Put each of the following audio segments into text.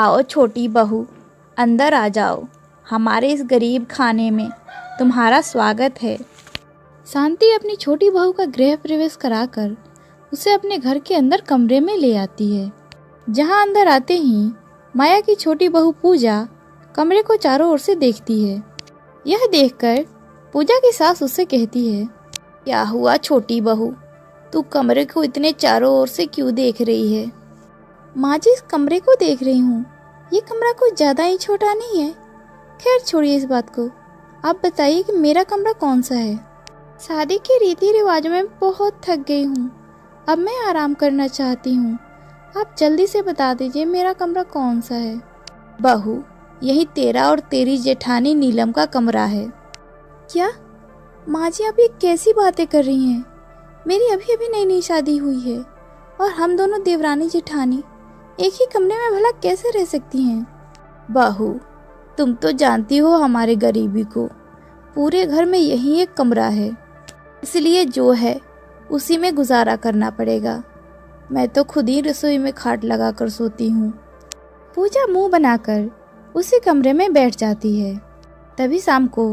आओ छोटी बहू, अंदर आ जाओ। हमारे इस गरीब खाने में तुम्हारा स्वागत है। शांति अपनी छोटी बहू का गृह प्रवेश कराकर उसे अपने घर के अंदर कमरे में ले आती है, जहां अंदर आते ही माया की छोटी बहू पूजा कमरे को चारों ओर से देखती है। यह देखकर पूजा की सास उससे कहती है, क्या हुआ छोटी बहू, तू कमरे को इतने चारों ओर से क्यों देख रही है? माँ जी, इस कमरे को देख रही हूँ। ये कमरा कुछ ज़्यादा ही छोटा नहीं है। खैर छोड़िए इस बात को, आप बताइए कि मेरा कमरा कौन सा है? शादी के रीति रिवाज में बहुत थक गई हूँ, अब मैं आराम करना चाहती हूँ। आप जल्दी से बता दीजिए मेरा कमरा कौन सा है। बहू, यही तेरा और तेरी जेठानी नीलम का कमरा है। क्या माँ जी, आप ये कैसी बातें कर रही हैं? मेरी अभी अभी नई नई शादी हुई है और हम दोनों देवरानी जेठानी एक ही कमरे में भला कैसे रह सकती हैं? बहू, तुम तो जानती हो हमारे गरीबी को। पूरे घर में यही एक कमरा है, इसलिए जो है उसी में गुजारा करना पड़ेगा। मैं तो खुद ही रसोई में खाट लगा कर सोती हूँ। पूजा मुंह बनाकर उसी कमरे में बैठ जाती है। तभी शाम को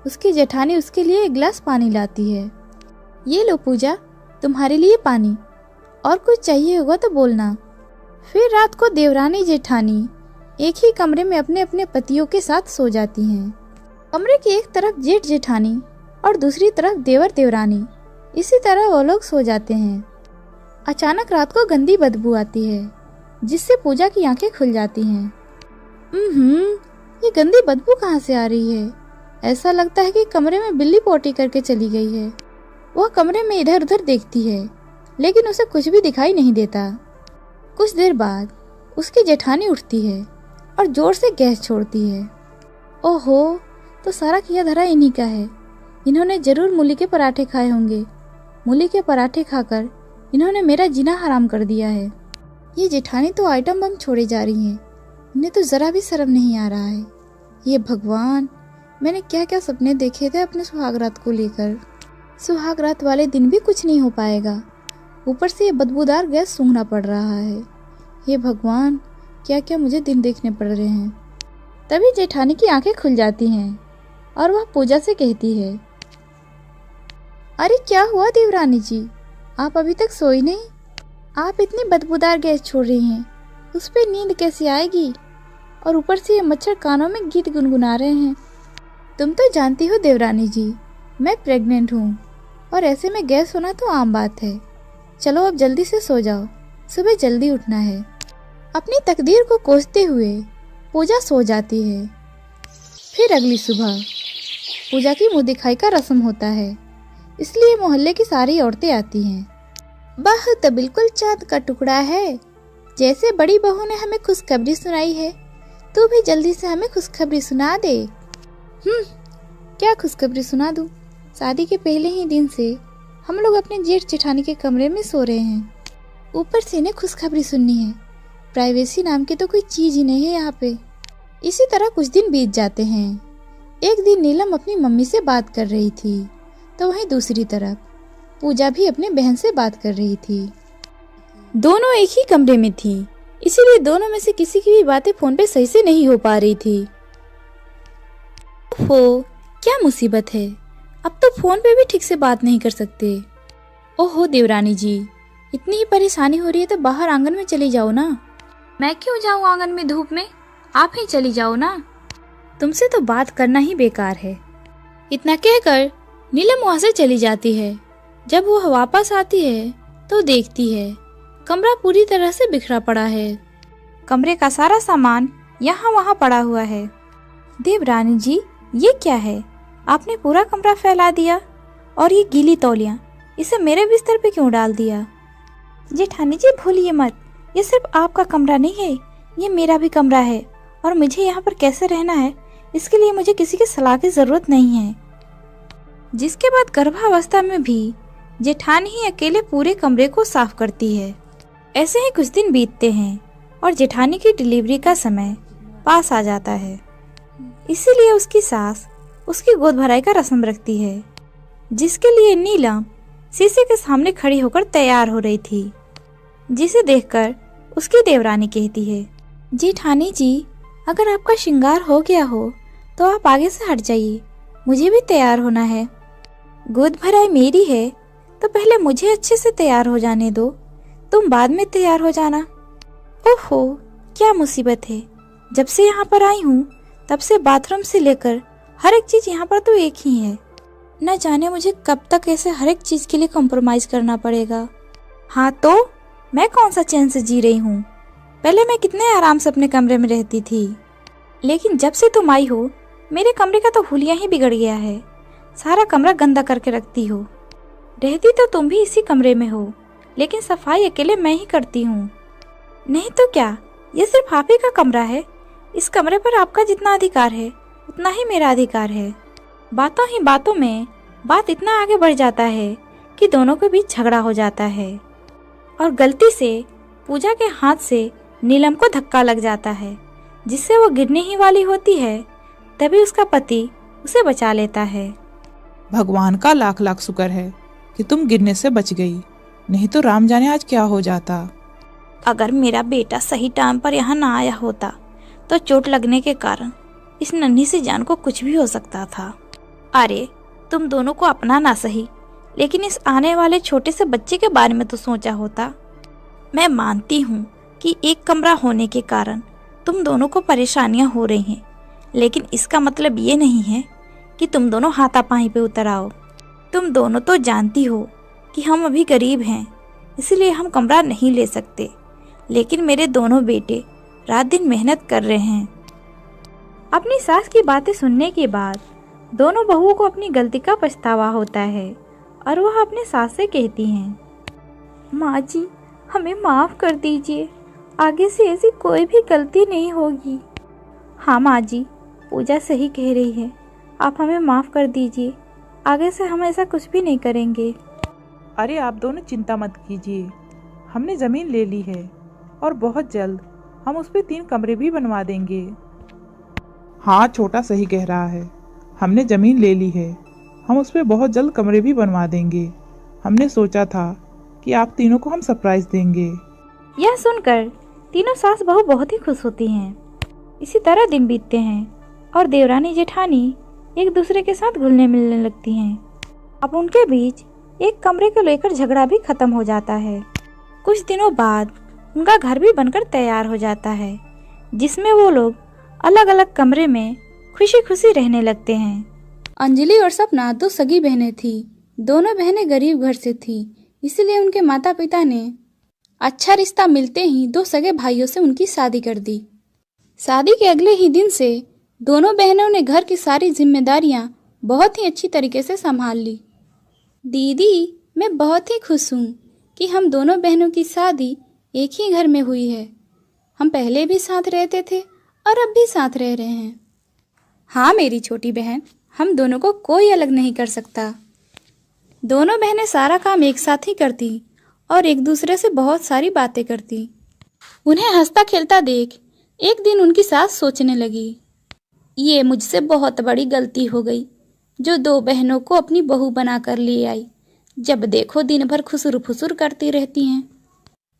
उसकी जेठानी उसके लिए एक गिलास पानी लाती है। ये लो पूजा, तुम्हारे लिए पानी, और कुछ चाहिए होगा तो बोलना। फिर रात को देवरानी जेठानी एक ही कमरे में अपने अपने पतियों के साथ सो जाती हैं। कमरे की एक तरफ जेठ जेठानी और दूसरी तरफ देवर देवरानी, इसी तरह वो लोग सो जाते हैं। अचानक रात को गंदी बदबू आती है, जिससे पूजा की आंखें खुल जाती हैं। ये गंदी बदबू कहाँ से आ रही है? ऐसा लगता है कि कमरे में बिल्ली पोटी करके चली गई है। वह कमरे में इधर उधर देखती है, लेकिन उसे कुछ भी दिखाई नहीं देता। कुछ देर बाद उसकी जेठानी उठती है और जोर से गैस छोड़ती है। ओहो, तो सारा किया धरा इन्हीं का है। इन्होंने जरूर मूली के पराठे खाए होंगे। मूली के पराठे खाकर इन्होंने मेरा जीना हराम कर दिया है। ये जेठानी तो आइटम बम छोड़े जा रही हैं। इन्हें तो जरा भी शर्म नहीं आ रहा है। ये भगवान, मैंने क्या क्या सपने देखे थे अपने सुहागरात को लेकर। सुहागरात वाले दिन भी कुछ नहीं हो पाएगा, ऊपर से ये बदबूदार गैस सूंघना पड़ रहा है। ये भगवान, क्या क्या मुझे दिन देखने पड़ रहे हैं। तभी जेठानी की आंखें खुल जाती हैं और वह पूजा से कहती है, अरे क्या हुआ देवरानी जी, आप अभी तक सोई नहीं? आप इतनी बदबूदार गैस छोड़ रही हैं, उस पर नींद कैसे आएगी? और ऊपर से ये मच्छर कानों में गीत गुनगुना रहे हैं। तुम तो जानती हो देवरानी जी, मैं प्रेग्नेंट हूँ और ऐसे में गैस होना तो आम बात है। चलो अब जल्दी से सो जाओ, सुबह जल्दी उठना है। अपनी तकदीर को कोसते हुए पूजा सो जाती है। फिर अगली सुबह पूजा की मुँह दिखाई का रस्म होता है, इसलिए मोहल्ले की सारी औरतें आती हैं। बहू तो बिल्कुल चाँद का टुकड़ा है। जैसे बड़ी बहू ने हमें खुशखबरी सुनाई है, तू भी जल्दी से हमें खुशखबरी सुना दे। क्या खुशखबरी सुना दूं? शादी के पहले ही दिन से हम लोग अपने जेठ जेठानी के कमरे में सो रहे हैं, ऊपर से इन्हें खुशखबरी सुननी है। प्राइवेसी नाम की तो कोई चीज ही नहीं है यहाँ पे। इसी तरह कुछ दिन बीत जाते हैं। एक दिन नीलम अपनी मम्मी से बात कर रही थी, तो वहीं दूसरी तरफ पूजा भी अपने बहन से बात कर रही थी। दोनों एक ही कमरे में थी, इसीलिए दोनों में से किसी की भी बातें फोन पे सही से नहीं हो पा रही थी। ओहो, क्या मुसीबत है, अब तो फोन पे भी ठीक से बात नहीं कर सकते। ओहो देवरानी जी, इतनी ही परेशानी हो रही है तो बाहर आंगन में चली जाओ ना। मैं क्यों जाऊँ आंगन में धूप में, आप ही चली जाओ ना। तुमसे तो बात करना ही बेकार है। इतना कहकर नीलम वहाँ से चली जाती है। जब वह वापस आती है तो देखती है कमरा पूरी तरह से बिखरा पड़ा है। कमरे का सारा सामान यहाँ वहाँ पड़ा हुआ है। देवरानी जी, ये क्या है, आपने पूरा कमरा फैला दिया, और ये गीली तौलियाँ, इसे मेरे बिस्तर पे क्यों डाल दिया? जेठानी जी भूलिए मत, ये सिर्फ आपका कमरा नहीं है, ये मेरा भी कमरा है, और मुझे यहाँ पर कैसे रहना है इसके लिए मुझे किसी की सलाह की जरूरत नहीं है। जिसके बाद गर्भावस्था में भी जेठानी ही अकेले पूरे कमरे को साफ करती है। ऐसे ही कुछ दिन बीतते हैं और जेठानी की डिलीवरी का समय पास आ जाता है। इसीलिए उसकी सास उसकी गोद भराई का रस्म रखती है, जिसके लिए नीलम शीशे के सामने खड़ी होकर तैयार हो रही थी, जिसे देखकर उसकी देवरानी कहती है, जेठानी जी, अगर आपका श्रृंगार हो गया हो तो आप आगे से हट जाइए, मुझे भी तैयार होना है। गोद भराई मेरी है तो पहले मुझे अच्छे से तैयार हो जाने दो, तुम बाद में तैयार हो जाना। ओहो, क्या मुसीबत है। जब से यहाँ पर आई हूँ तब से बाथरूम से लेकर हर एक चीज यहाँ पर तो एक ही है। न जाने मुझे कब तक ऐसे हर एक चीज के लिए कॉम्प्रोमाइज करना पड़ेगा। हाँ तो मैं कौन सा चैन से जी रही हूँ। पहले मैं कितने आराम से अपने कमरे में रहती थी, लेकिन जब से तुम आई हो मेरे कमरे का तो हुलिया ही बिगड़ गया है। सारा कमरा गंदा करके रखती हो। रहती तो तुम भी इसी कमरे में हो, लेकिन सफाई अकेले मैं ही करती हूँ। नहीं तो क्या, ये सिर्फ आप ही का कमरा है। इस कमरे पर आपका जितना अधिकार है उतना ही मेरा अधिकार है। बातों ही बातों में बात इतना आगे बढ़ जाता है कि दोनों के बीच झगड़ा हो जाता है और गलती से पूजा के हाथ से नीलम को धक्का लग जाता है, जिससे वो गिरने ही वाली होती है। तभी उसका पति उसे बचा लेता है। भगवान का लाख लाख शुक्र है कि तुम गिरने से बच गई, नहीं तो राम जाने आज क्या हो जाता। अगर मेरा बेटा सही टाइम पर यहाँ ना आया होता तो चोट लगने के कारण इस नन्ही सी जान को कुछ भी हो सकता था। अरे तुम दोनों को अपना ना सही, लेकिन इस आने वाले छोटे से बच्चे के बारे में तो सोचा होता। मैं मानती हूँ कि एक कमरा होने के कारण तुम दोनों को परेशानियाँ हो रही हैं, लेकिन इसका मतलब ये नहीं है कि तुम दोनों हाथापाई पे उतर आओ। तुम दोनों तो जानती हो कि हम अभी गरीब हैं, इसलिए हम कमरा नहीं ले सकते, लेकिन मेरे दोनों बेटे रात दिन मेहनत कर रहे हैं। अपनी सास की बातें सुनने के बाद दोनों बहुओं को अपनी गलती का पछतावा होता है और वह अपने सास से कहती हैं, माँ जी हमें माफ़ कर दीजिए, आगे से ऐसी कोई भी गलती नहीं होगी। हाँ माँ जी, पूजा सही कह रही है, आप हमें माफ़ कर दीजिए, आगे से हम ऐसा कुछ भी नहीं करेंगे। अरे आप दोनों चिंता मत कीजिए, हमने ज़मीन ले ली है और बहुत जल्द हम उस पर 3 कमरे भी बनवा देंगे। हाँ छोटा सही कह रहा है, हमने ज़मीन ले ली है, हम उस पर बहुत जल्द कमरे भी बनवा देंगे। हमने सोचा था कि आप तीनों को हम सरप्राइज देंगे। यह सुनकर तीनों सास बहू बहुत ही खुश होती हैं। इसी तरह दिन बीतते हैं और देवरानी जेठानी एक दूसरे के साथ घुलने मिलने लगती हैं। अब उनके बीच एक कमरे को लेकर झगड़ा भी खत्म हो जाता है। कुछ दिनों बाद उनका घर भी बनकर तैयार हो जाता है, जिसमें वो लोग अलग अलग कमरे में खुशी खुशी रहने लगते हैं। अंजलि और सपना 2 सगी बहनें थीं। दोनों बहनें गरीब घर से थीं, इसलिए उनके माता पिता ने अच्छा रिश्ता मिलते ही 2 सगे भाइयों से उनकी शादी कर दी। शादी के अगले ही दिन से दोनों बहनों ने घर की सारी जिम्मेदारियां बहुत ही अच्छी तरीके से संभाल ली। दीदी, मैं बहुत ही खुश हूँ कि हम दोनों बहनों की शादी एक ही घर में हुई है। हम पहले भी साथ रहते थे और अब भी साथ रह रहे हैं। हाँ मेरी छोटी बहन, हम दोनों को कोई अलग नहीं कर सकता। दोनों बहनें सारा काम एक साथ ही करती और एक दूसरे से बहुत सारी बातें करती। उन्हें हंसता खेलता देख एक दिन उनकी सास सोचने लगी, ये मुझसे बहुत बड़ी गलती हो गई जो 2 बहनों को अपनी बहू बनाकर ले आई। जब देखो दिन भर खुसुर फुसुर करती रहती हैं।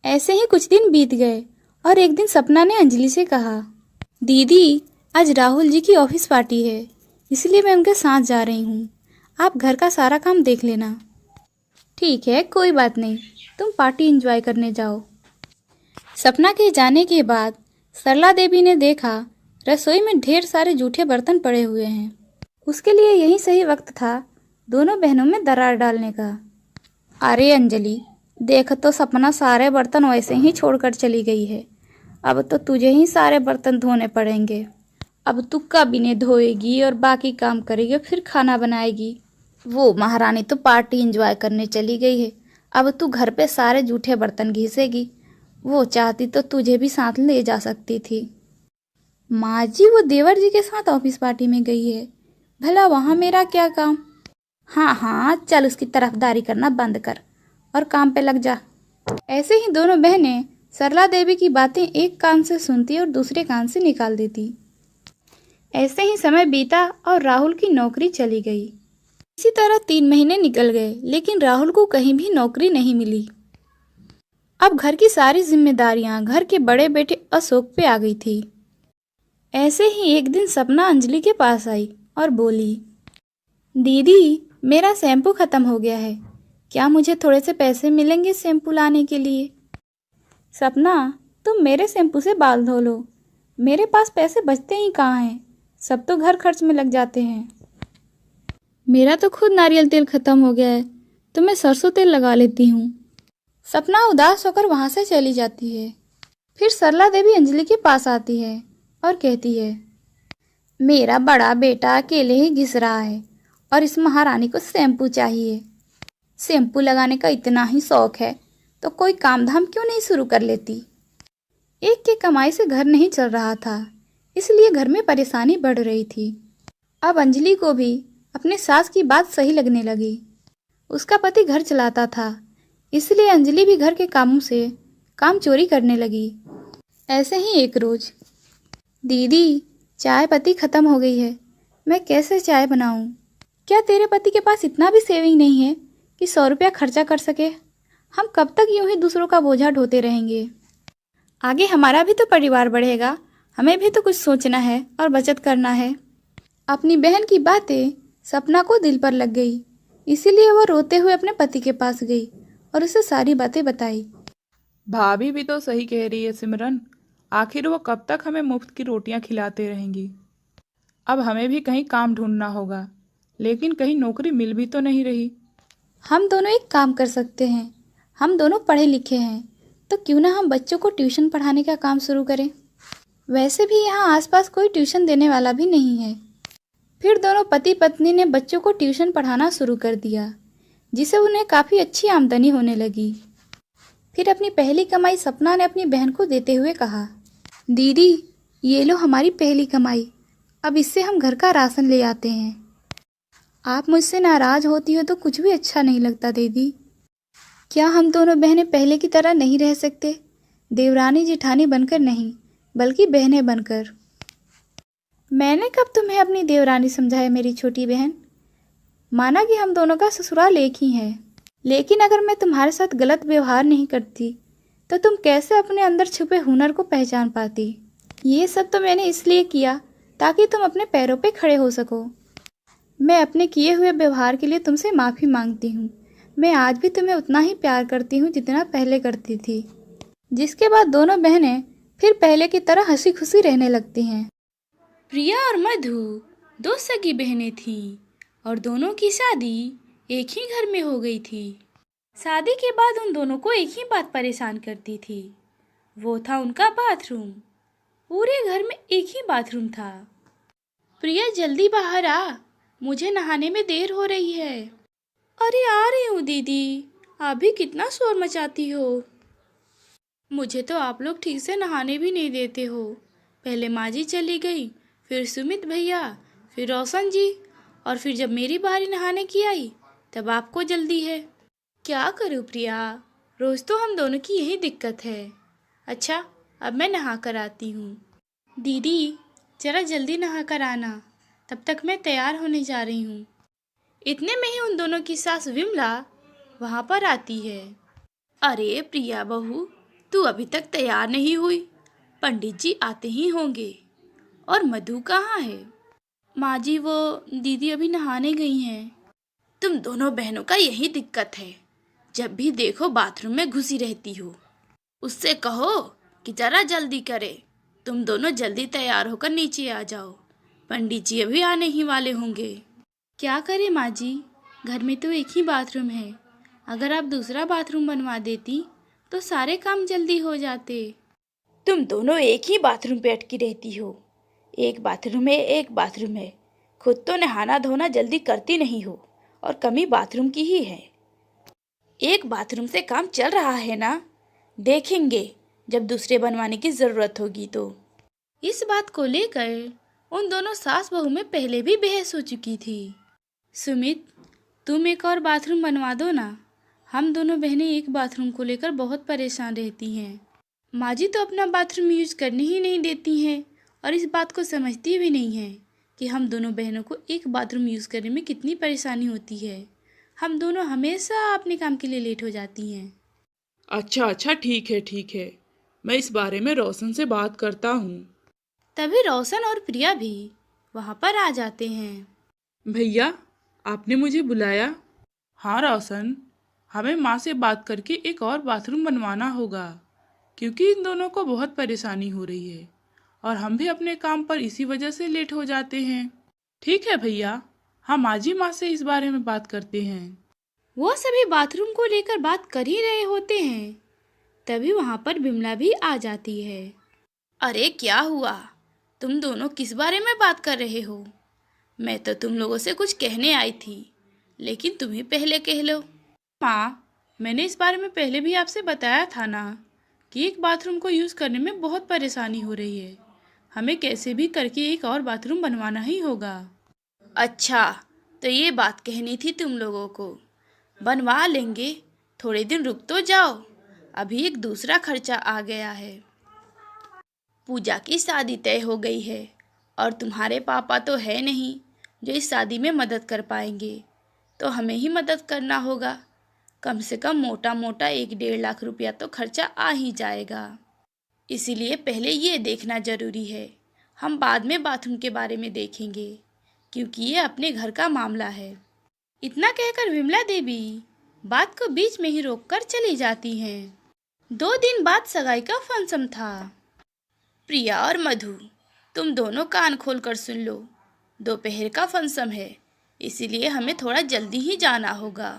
ऐसे ही कुछ दिन बीत गए और एक दिन सपना ने अंजलि से कहा, दीदी आज राहुल जी की ऑफिस पार्टी है, इसलिए मैं उनके साथ जा रही हूँ। आप घर का सारा काम देख लेना। ठीक है, कोई बात नहीं, तुम पार्टी एंजॉय करने जाओ। सपना के जाने के बाद सरला देवी ने देखा रसोई में ढेर सारे जूठे बर्तन पड़े हुए हैं। उसके लिए यही सही वक्त था दोनों बहनों में दरार डालने का। अरे अंजलि, देख तो सपना सारे बर्तन वैसे ही छोड़कर चली गई है। अब तो तुझे ही सारे बर्तन धोने पड़ेंगे। अब तू कभी धोएगी और बाकी काम करेगी, फिर खाना बनाएगी। वो महारानी तो पार्टी एंजॉय करने चली गई है, अब तू घर पे सारे जूठे बर्तन घिसेगी। वो चाहती तो तुझे भी साथ ले जा सकती थी। माँ जी, वो देवर जी के साथ ऑफिस पार्टी में गई है, भला वहाँ मेरा क्या काम। हाँ हाँ, चल उसकी तरफदारी करना बंद कर और काम पे लग जा। ऐसे ही दोनों बहनें सरला देवी की बातें एक कान से सुनती और दूसरे कान से निकाल देती। ऐसे ही समय बीता और राहुल की नौकरी चली गई। इसी तरह 3 महीने निकल गए, लेकिन राहुल को कहीं भी नौकरी नहीं मिली। अब घर की सारी जिम्मेदारियां घर के बड़े बेटे अशोक पे आ गई थी। ऐसे ही एक दिन सपना अंजलि के पास आई और बोली, दीदी मेरा शैम्पू खत्म हो गया है, क्या मुझे थोड़े से पैसे मिलेंगे शैम्पू लाने के लिए? सपना, तुम मेरे शैम्पू से बाल धो लो, मेरे पास पैसे बचते ही कहाँ हैं, सब तो घर खर्च में लग जाते हैं। मेरा तो खुद नारियल तेल खत्म हो गया है, तो मैं सरसों तेल लगा लेती हूँ। सपना उदास होकर वहाँ से चली जाती है। फिर सरला देवी अंजलि के पास आती है और कहती है, मेरा बड़ा बेटा अकेले ही घिस रहा है और इस महारानी को शैम्पू चाहिए। शैम्पू लगाने का इतना ही शौक है तो कोई काम धाम क्यों नहीं शुरू कर लेती। एक की कमाई से घर नहीं चल रहा था, इसलिए घर में परेशानी बढ़ रही थी। अब अंजलि को भी अपने सास की बात सही लगने लगी। उसका पति घर चलाता था, इसलिए अंजलि भी घर के कामों से काम चोरी करने लगी। ऐसे ही एक रोज, दीदी चाय पत्ती खत्म हो गई है, मैं कैसे चाय बनाऊं? क्या तेरे पति के पास इतना भी सेविंग नहीं है कि 100 रुपया खर्चा कर सके? हम कब तक यूं ही दूसरों का बोझा ढोते रहेंगे? आगे हमारा भी तो परिवार बढ़ेगा, हमें भी तो कुछ सोचना है और बचत करना है। अपनी बहन की बातें सपना को दिल पर लग गई, इसीलिए वो रोते हुए अपने पति के पास गई और उसे सारी बातें बताई। भाभी भी तो सही कह रही है सिमरन, आखिर वो कब तक हमें मुफ्त की रोटियां खिलाते रहेंगी। अब हमें भी कहीं काम ढूंढना होगा, लेकिन कहीं नौकरी मिल भी तो नहीं रही। हम दोनों एक काम कर सकते हैं, हम दोनों पढ़े लिखे हैं, तो क्यों ना हम बच्चों को ट्यूशन पढ़ाने का काम शुरू करें। वैसे भी यहाँ आसपास कोई ट्यूशन देने वाला भी नहीं है। फिर दोनों पति पत्नी ने बच्चों को ट्यूशन पढ़ाना शुरू कर दिया, जिससे उन्हें काफ़ी अच्छी आमदनी होने लगी। फिर अपनी पहली कमाई सपना ने अपनी बहन को देते हुए कहा, दीदी ये लो हमारी पहली कमाई, अब इससे हम घर का राशन ले आते हैं। आप मुझसे नाराज होती हो तो कुछ भी अच्छा नहीं लगता दीदी। क्या हम दोनों बहनें पहले की तरह नहीं रह सकते? देवरानी जिठानी बनकर नहीं, बल्कि बहनें बनकर। मैंने कब तुम्हें अपनी देवरानी समझा है मेरी छोटी बहन? माना कि हम दोनों का ससुराल एक ही है, लेकिन अगर मैं तुम्हारे साथ गलत व्यवहार नहीं करती तो तुम कैसे अपने अंदर छुपे हुनर को पहचान पाती? ये सब तो मैंने इसलिए किया ताकि तुम अपने पैरों पे खड़े हो सको। मैं अपने किए हुए व्यवहार के लिए तुमसे माफ़ी मांगती हूँ। मैं आज भी तुम्हें उतना ही प्यार करती हूँ जितना पहले करती थी। जिसके बाद दोनों बहनें फिर पहले की तरह हंसी खुशी रहने लगती हैं। प्रिया और मधु दो सगी बहनें थीं और दोनों की शादी एक ही घर में हो गई थी। शादी के बाद उन दोनों को एक ही बात परेशान करती थी, वो था उनका बाथरूम। पूरे घर में एक ही बाथरूम था। प्रिया जल्दी बाहर आ, मुझे नहाने में देर हो रही है। अरे आ रही हूँ दीदी, आप भी कितना शोर मचाती हो। मुझे तो आप लोग ठीक से नहाने भी नहीं देते हो। पहले माँ जी चली गई, फिर सुमित भैया, फिर रोशन जी, और फिर जब मेरी बारी नहाने की आई तब आपको जल्दी है। क्या करूँ प्रिया, रोज़ तो हम दोनों की यही दिक्कत है। अच्छा अब मैं नहा कर आती हूँ। दीदी जरा जल्दी नहा कर आना, तब तक मैं तैयार होने जा रही हूँ। इतने में ही उन दोनों की सास विमला वहाँ पर आती है। अरे प्रिया बहू, तू अभी तक तैयार नहीं हुई, पंडित जी आते ही होंगे। और मधु कहाँ है? माँ जी वो दीदी अभी नहाने गई हैं। तुम दोनों बहनों का यही दिक्कत है, जब भी देखो बाथरूम में घुसी रहती हो। उससे कहो कि जरा जल्दी करे। तुम दोनों जल्दी तैयार होकर नीचे आ जाओ, पंडित जी अभी आने ही वाले होंगे। क्या करें माँ जी, घर में तो एक ही बाथरूम है, अगर आप दूसरा बाथरूम बनवा देती तो सारे काम जल्दी हो जाते। तुम दोनों एक ही बाथरूम पे अटकी रहती हो, एक बाथरूम है एक बाथरूम है, खुद तो नहाना धोना जल्दी करती नहीं हो और कमी बाथरूम की ही है। एक बाथरूम से काम चल रहा है ना, देखेंगे जब दूसरे बनवाने की ज़रूरत होगी तो। इस बात को लेकर उन दोनों सास बहू में पहले भी बहस हो चुकी थी। सुमित, तुम एक और बाथरूम बनवा दो ना, हम दोनों बहनें एक बाथरूम को लेकर बहुत परेशान रहती हैं। माँ जी तो अपना बाथरूम यूज करने ही नहीं देती हैं और इस बात को समझती भी नहीं है कि हम दोनों बहनों को एक बाथरूम यूज़ करने में कितनी परेशानी होती है। हम दोनों हमेशा अपने काम के लिए लेट हो जाती हैं। अच्छा अच्छा, ठीक है ठीक है, मैं इस बारे में रोशन से बात करता हूँ। तभी रोशन और प्रिया भी वहाँ पर आ जाते हैं। भैया, आपने मुझे बुलाया? हाँ रोशन, हमें माँ से बात करके एक और बाथरूम बनवाना होगा, क्योंकि इन दोनों को बहुत परेशानी हो रही है और हम भी अपने काम पर इसी वजह से लेट हो जाते हैं। ठीक है भैया, हम आज ही माँ से इस बारे में बात करते हैं। वो सभी बाथरूम को लेकर बात कर ही रहे होते हैं, तभी वहाँ पर बिमला भी आ जाती है। अरे क्या हुआ? तुम दोनों किस बारे में बात कर रहे हो? मैं तो तुम लोगों से कुछ कहने आई थी, लेकिन तुम ही पहले कह लो। माँ, मैंने इस बारे में पहले भी आपसे बताया था ना कि एक बाथरूम को यूज़ करने में बहुत परेशानी हो रही है। हमें कैसे भी करके एक और बाथरूम बनवाना ही होगा। अच्छा, तो ये बात कहनी थी तुम लोगों को। बनवा लेंगे, थोड़े दिन रुक तो जाओ। अभी एक दूसरा खर्चा आ गया है। पूजा की शादी तय हो गई है और तुम्हारे पापा तो है नहीं जो इस शादी में मदद कर पाएंगे, तो हमें ही मदद करना होगा। कम से कम मोटा मोटा 1-1.5 लाख रुपया तो खर्चा आ ही जाएगा। इसीलिए पहले ये देखना ज़रूरी है। हम बाद में बाथरूम के बारे में देखेंगे, क्योंकि ये अपने घर का मामला है। इतना कहकर विमला देवी बात को बीच में ही रोककर चली जाती हैं। 2 दिन बाद सगाई का फंक्शन था। प्रिया और मधु, तुम दोनों कान खोल कर सुन लो। दोपहर का फंक्शन है, इसीलिए हमें थोड़ा जल्दी ही जाना होगा,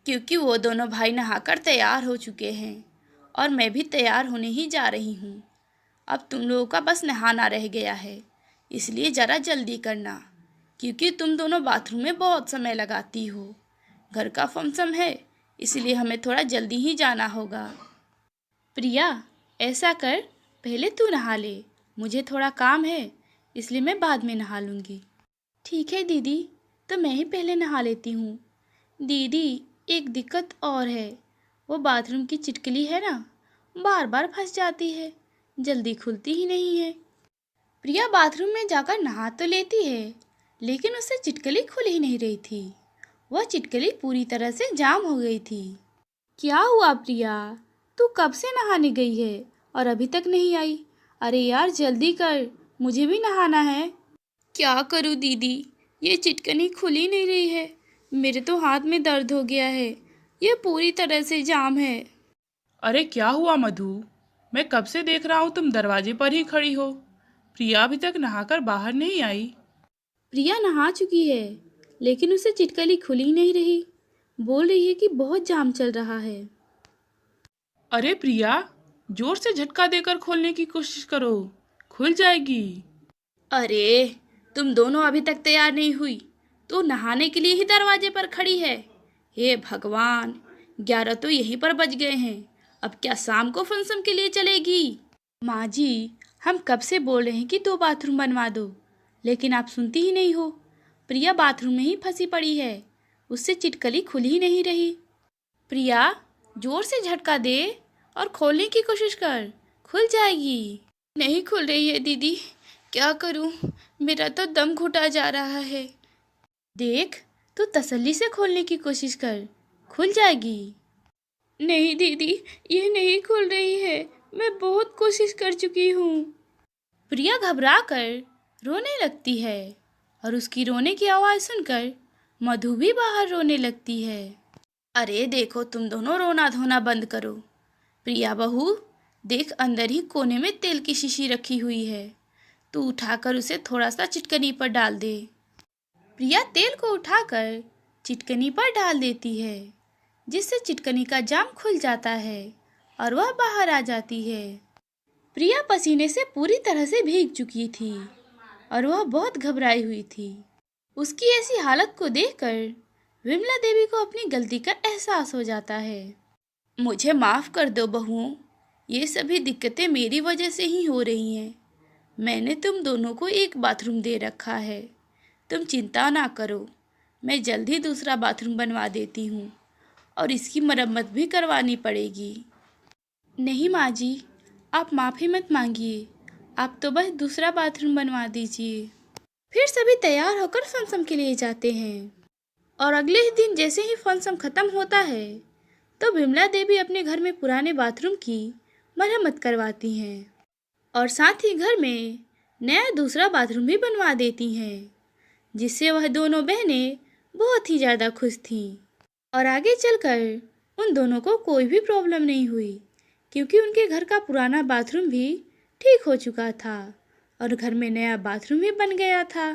क्योंकि वो दोनों भाई नहाकर तैयार हो चुके हैं और मैं भी तैयार होने ही जा रही हूँ। अब तुम लोगों का बस नहाना रह गया है, इसलिए ज़रा जल्दी करना, क्योंकि तुम दोनों बाथरूम में बहुत समय लगाती हो। घर का फंक्शन है, इसलिए हमें थोड़ा जल्दी ही जाना होगा। प्रिया, ऐसा कर, पहले तू नहा ले। मुझे थोड़ा काम है, इसलिए मैं बाद में नहा लूँगी। ठीक है दीदी, तो मैं ही पहले नहा लेती हूँ। दीदी, एक दिक्कत और है। वो बाथरूम की चिटकली है ना, बार बार फंस जाती है, जल्दी खुलती ही नहीं है। प्रिया बाथरूम में जाकर नहा तो लेती है, लेकिन उससे चिटकली खुल ही नहीं रही थी। वह चिटकली पूरी तरह से जाम हो गई थी। क्या हुआ प्रिया? तू कब से नहाने गई है और अभी तक नहीं आई? अरे यार जल्दी कर, मुझे भी नहाना है। क्या करूँ दीदी, ये चिटकनी खुल ही नहीं रही है। मेरे तो हाथ में दर्द हो गया है, ये पूरी तरह से जाम है। अरे क्या हुआ मधु? मैं कब से देख रहा हूँ तुम दरवाजे पर ही खड़ी हो। प्रिया अभी तक नहाकर बाहर नहीं आई। प्रिया नहा चुकी है, लेकिन उसे चिटकली खुल ही नहीं रही। बोल रही है कि बहुत जाम चल रहा है। अरे प्रिया, जोर से झटका देकर खोलने की कोशिश करो, खुल जाएगी। अरे, तुम दोनों अभी तक तैयार नहीं हुई, तो नहाने के लिए ही दरवाजे पर खड़ी है। हे भगवान, 11 तो यहीं पर बज गए हैं। अब क्या शाम को फंक्शन के लिए चलेगी? माँ जी, हम कब से बोल रहे हैं कि 2 बाथरूम बनवा दो, लेकिन आप सुनती ही नहीं हो। प्रिया बाथरूम में ही फंसी पड़ी है, उससे चिटकली खुल ही नहीं रही। प्रिया, जोर से झटका दे और खोलने की कोशिश कर, खुल जाएगी। नहीं खुल रही है दीदी, क्या करूं? मेरा तो दम घुटा जा रहा है। देख, तू तसल्ली से खोलने की कोशिश कर, खुल जाएगी। नहीं दीदी, ये नहीं खुल रही है, मैं बहुत कोशिश कर चुकी हूँ। प्रिया घबरा कर रोने लगती है और उसकी रोने की आवाज़ सुनकर मधु भी बाहर रोने लगती है। अरे देखो, तुम दोनों रोना धोना बंद करो। प्रिया बहू, देख अंदर ही कोने में तेल की शीशी रखी हुई है, तू उठाकर उसे थोड़ा सा चिटकनी पर डाल दे। प्रिया तेल को उठाकर चिटकनी पर डाल देती है, जिससे चिटकनी का जाम खुल जाता है और वह बाहर आ जाती है। प्रिया पसीने से पूरी तरह से भीग चुकी थी और वह बहुत घबराई हुई थी। उसकी ऐसी हालत को देखकर विमला देवी को अपनी गलती का एहसास हो जाता है। मुझे माफ़ कर दो बहुओं, ये सभी दिक्कतें मेरी वजह से ही हो रही हैं। मैंने तुम दोनों को एक बाथरूम दे रखा है, तुम चिंता ना करो, मैं जल्द ही दूसरा बाथरूम बनवा देती हूँ और इसकी मरम्मत भी करवानी पड़ेगी। नहीं माँ जी, आप माफ़ी मत मांगिए, आप तो बस दूसरा बाथरूम बनवा दीजिए। फिर सभी तैयार होकर फंक्शन के लिए जाते हैं और अगले ही दिन जैसे ही फंक्शन ख़त्म होता है, तो विमला देवी अपने घर में पुराने बाथरूम की मरम्मत करवाती हैं और साथ ही घर में नया दूसरा बाथरूम भी बनवा देती हैं, जिससे वह दोनों बहनें बहुत ही ज़्यादा खुश थीं। और आगे चलकर उन दोनों को कोई भी प्रॉब्लम नहीं हुई, क्योंकि उनके घर का पुराना बाथरूम भी ठीक हो चुका था और घर में नया बाथरूम भी बन गया था।